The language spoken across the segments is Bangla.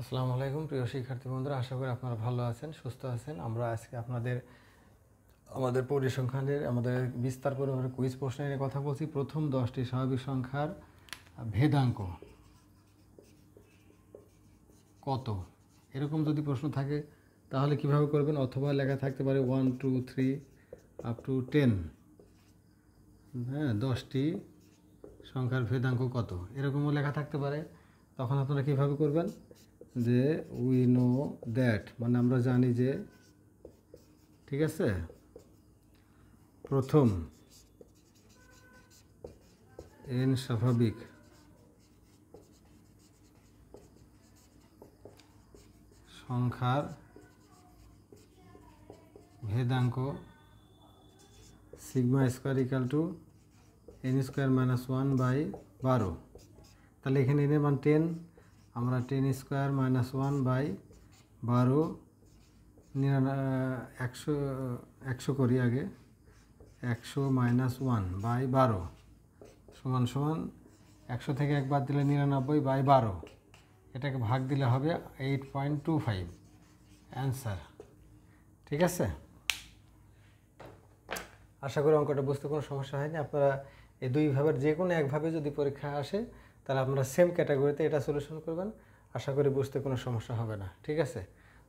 আসসালামু আলাইকুম প্রিয় শিক্ষার্থী বন্ধুরা, আশা করি আপনারা ভালো আছেন, সুস্থ আছেন। আমরা আজকে আমাদের পরিসংখ্যানের বিস্তার পরিবারের কুইজ প্রশ্ন নিয়ে কথা বলছি। প্রথম 10টি স্বাভাবিক সংখ্যার ভেদাঙ্ক কত, এরকম যদি প্রশ্ন থাকে তাহলে কিভাবে করবেন? অথবা লেখা থাকতে পারে 1 2 3 আপ টু 10, হ্যাঁ, 10টি সংখ্যার ভেদাঙ্ক কত, এরকমও লেখা থাকতে পারে। তখন আপনারা কীভাবে করবেন? যে উই নো দ্যাট, মানে আমরা জানি যে, ঠিক আছে, প্রথম n স্বাভাবিক সংখ্যার ভেদাঙ্ক sigma square equal to n square minus 1/12। তাহলে এখানে n এর মান 10, আমরা 10 স্কোয়ার মাইনাস 1/12 100 করি আগে। 100 মাইনাস 1/12 সমান সমান 100 থেকে 1 বাদ দিলে 99/12, এটাকে ভাগ দিলে হবে 8.25 অ্যান্সার। ঠিক আছে, আশা করি অঙ্কটা বুঝতে কোনো সমস্যা হয়নি। আপনারা এই দুই ভাবের যে কোনো একভাবে যদি পরীক্ষা আসে তাহলে আপনারা সেম ক্যাটাগরিতে এটা সলিউশন করবেন, আশা করি বুঝতে কোনো সমস্যা হবে না। ঠিক আছে,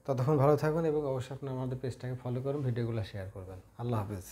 ততক্ষণ ভালো থাকবেন এবং অবশ্যই আপনারা আমাদের পেজটাকে ফলো করুন, ভিডিওগুলো শেয়ার করবেন। আল্লাহ হাফেজ।